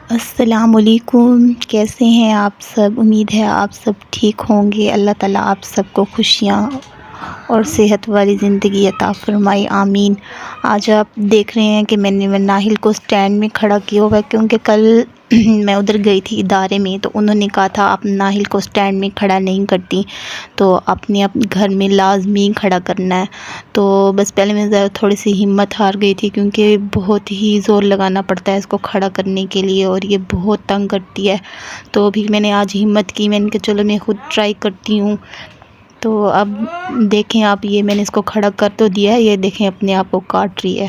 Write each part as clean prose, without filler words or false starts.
السلام علیکم، کیسے ہیں آپ سب؟ امید ہے آپ سب ٹھیک ہوں گے۔ اللہ تعالیٰ آپ سب کو خوشیاں اور صحت والی زندگی عطا فرمائے، آمین۔ آج آپ دیکھ رہے ہیں کہ میں نے ناہل کو سٹینڈ میں کھڑا کیا ہوا ہے، کیونکہ کل میں ادھر گئی تھی ادارے میں، تو انہوں نے کہا تھا آپ ناہل کو سٹینڈ میں کھڑا نہیں کرتی، تو آپ نے اپنے گھر میں لازمی کھڑا کرنا ہے۔ تو بس پہلے میں ذرا تھوڑی سی ہمت ہار گئی تھی، کیونکہ بہت ہی زور لگانا پڑتا ہے اس کو کھڑا کرنے کے لیے، اور یہ بہت تنگ کرتی ہے۔ تو بھی میں نے آج ہمت کی، میں نے کہا چلو میں خود ٹرائی کرتی ہوں۔ تو اب دیکھیں آپ، یہ میں نے اس کو کھڑا کر تو دیا ہے، یہ دیکھیں اپنے آپ کو کاٹ رہی ہے۔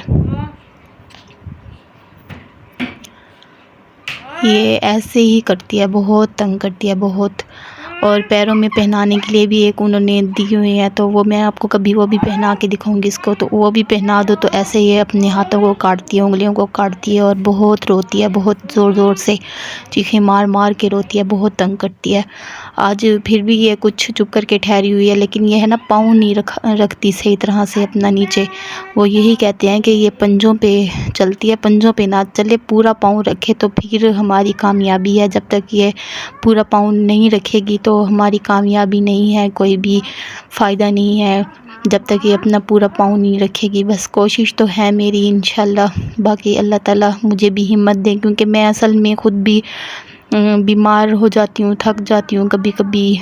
یہ ایسے ہی کرتی ہے، بہت تنگ کرتی ہے، بہت۔ اور پیروں میں پہنانے کے لیے بھی ایک انہوں نے دی ہوئی ہیں، تو وہ میں آپ کو کبھی وہ بھی پہنا کے دکھاؤں گی اس کو، تو وہ بھی پہنا دو تو ایسے ہی اپنے ہاتھوں کو کاٹتی ہے، انگلیوں کو کاٹتی ہے، اور بہت روتی ہے، بہت زور زور سے چیخیں مار مار کے روتی ہے، بہت تنگ کرتی ہے۔ آج پھر بھی یہ کچھ چپ کر کے ٹھہری ہوئی ہے، لیکن یہ ہے نا پاؤں نہیں رکھتی صحیح طرح سے اپنا نیچے۔ وہ یہی کہتے ہیں کہ یہ پنجوں پہ چلتی ہے، پنجوں پہ نہ چلے، پورا پاؤں رکھے تو پھر ہماری کامیابی ہے۔ جب تک یہ پورا پاؤں نہیں رکھے گی تو ہماری کامیابی نہیں ہے، کوئی بھی فائدہ نہیں ہے جب تک یہ اپنا پورا پاؤں نہیں رکھے گی۔ بس کوشش تو ہے میری انشاءاللہ، باقی اللہ تعالیٰ مجھے بھی ہمت دے، کیونکہ میں اصل میں خود بھی بیمار ہو جاتی ہوں، تھک جاتی ہوں، کبھی کبھی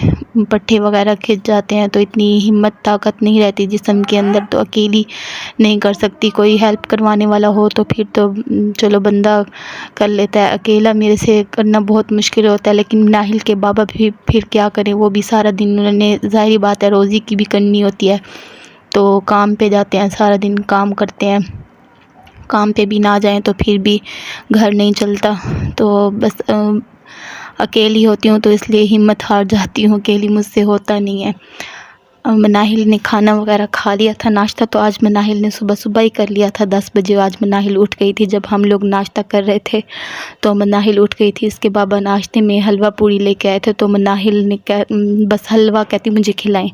پٹھے وغیرہ کھنچ جاتے ہیں، تو اتنی ہمت طاقت نہیں رہتی جسم کے اندر، تو اکیلی نہیں کر سکتی، کوئی ہیلپ کروانے والا ہو تو پھر تو چلو بندہ کر لیتا ہے، اکیلا میرے سے کرنا بہت مشکل ہوتا ہے۔ لیکن ناہل کے بابا بھی پھر کیا کریں، وہ بھی سارا دن انہوں نے ظاہری بات ہے روزی کی بھی کرنی ہوتی ہے، تو کام پہ جاتے ہیں، سارا دن کام کرتے ہیں، کام پہ بھی نہ جائیں تو پھر بھی گھر نہیں چلتا۔ تو بس اکیلی ہوتی ہوں تو اس لیے ہمت ہار جاتی ہوں، اکیلی مجھ سے ہوتا نہیں ہے۔ مناہل نے کھانا وغیرہ کھا لیا تھا، ناشتہ تو آج مناہل نے صبح صبح ہی کر لیا تھا، 10 بجے آج مناہل اٹھ گئی تھی، جب ہم لوگ ناشتہ کر رہے تھے تو مناہل اٹھ گئی تھی۔ اس کے بابا ناشتے میں حلوہ پوری لے کے آئے تھے، تو مناہل نے بس حلوہ کہتی مجھے کھلائیں۔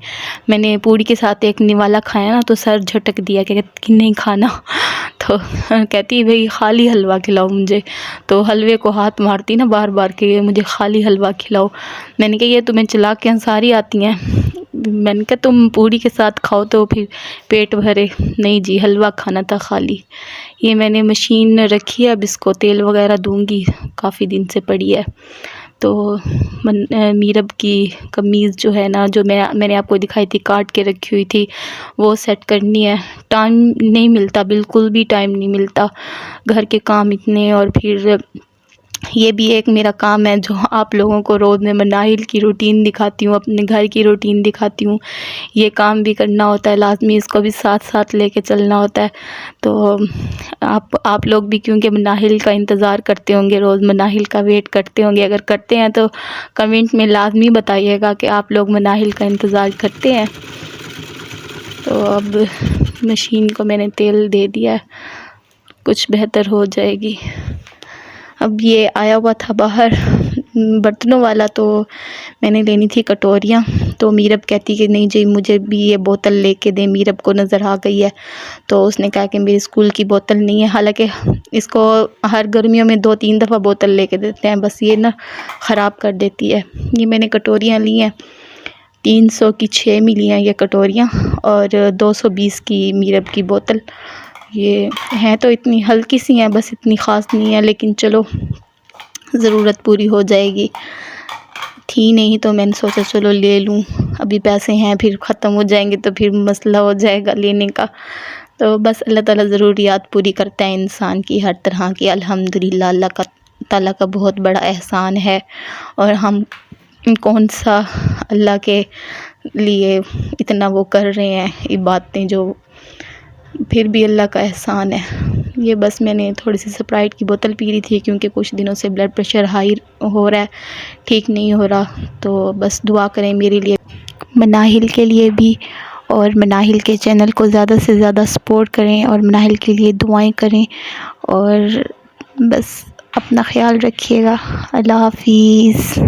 میں نے پوری کے ساتھ ایک نوالا کھایا نا تو سر جھٹک دیا کہ نہیں کھانا، تو کہتی بھئی خالی حلوہ کھلاؤ مجھے، تو حلوے کو ہاتھ مارتی نا بار بار کہ مجھے خالی حلوہ کھلاؤ۔ میں نے کہا یہ تمہیں چلاک انصاری آتی ہیں، میں نے کہا تم پوری کے ساتھ کھاؤ تو پھر پیٹ بھرے، نہیں جی حلوہ کھانا تھا خالی۔ یہ میں نے مشین رکھی ہے، اب اس کو تیل وغیرہ دوں گی، کافی دن سے پڑی ہے۔ تو میرب کی قمیض جو ہے نا، جو میں نے آپ کو دکھائی تھی کاٹ کے رکھی ہوئی تھی، وہ سیٹ کرنی ہے۔ ٹائم نہیں ملتا، بالکل بھی ٹائم نہیں ملتا، گھر کے کام اتنے، اور پھر یہ بھی ایک میرا کام ہے جو آپ لوگوں کو روز میں مناہل کی روٹین دکھاتی ہوں، اپنے گھر کی روٹین دکھاتی ہوں، یہ کام بھی کرنا ہوتا ہے لازمی، اس کو بھی ساتھ ساتھ لے کے چلنا ہوتا ہے۔ تو آپ لوگ بھی کیونکہ مناہل کا انتظار کرتے ہوں گے، روز مناہل کا ویٹ کرتے ہوں گے، اگر کرتے ہیں تو کمنٹ میں لازمی بتائیے گا کہ آپ لوگ مناہل کا انتظار کرتے ہیں۔ تو اب مشین کو میں نے تیل دے دیا ہے، کچھ بہتر ہو جائے گی۔ اب یہ آیا ہوا تھا باہر برتنوں والا، تو میں نے لینی تھی کٹوریاں، تو میرب کہتی کہ نہیں جی مجھے بھی یہ بوتل لے کے دیں، میرب کو نظر آ گئی ہے، تو اس نے کہا کہ میری اسکول کی بوتل نہیں ہے، حالانکہ اس کو ہر گرمیوں میں 2-3 دفعہ بوتل لے کے دیتے ہیں، بس یہ نا خراب کر دیتی ہے۔ یہ میں نے کٹوریاں لی ہیں، 300 کی 6 ملی ہیں یہ کٹوریاں، اور 220 کی میرب کی بوتل۔ یہ ہیں تو اتنی ہلکی سی ہیں، بس اتنی خاص نہیں ہے، لیکن چلو ضرورت پوری ہو جائے گی، تھی نہیں تو میں نے سوچا چلو لے لوں، ابھی پیسے ہیں پھر ختم ہو جائیں گے تو پھر مسئلہ ہو جائے گا لینے کا۔ تو بس اللہ تعالیٰ ضروریات پوری کرتا ہے انسان کی ہر طرح کی، الحمدللہ اللہ تعالیٰ کا بہت بڑا احسان ہے، اور ہم کون سا اللہ کے لیے اتنا وہ کر رہے ہیں عبادتیں، جو پھر بھی اللہ کا احسان ہے۔ یہ بس میں نے تھوڑی سی سپرائٹ کی بوتل پی رہی تھی، کیونکہ کچھ دنوں سے بلڈ پریشر ہائی ہو رہا ہے، ٹھیک نہیں ہو رہا، تو بس دعا کریں میرے لیے، مناہل کے لیے بھی، اور مناہل کے چینل کو زیادہ سے زیادہ سپورٹ کریں، اور مناہل کے لیے دعائیں کریں، اور بس اپنا خیال رکھیے گا۔ اللہ حافظ۔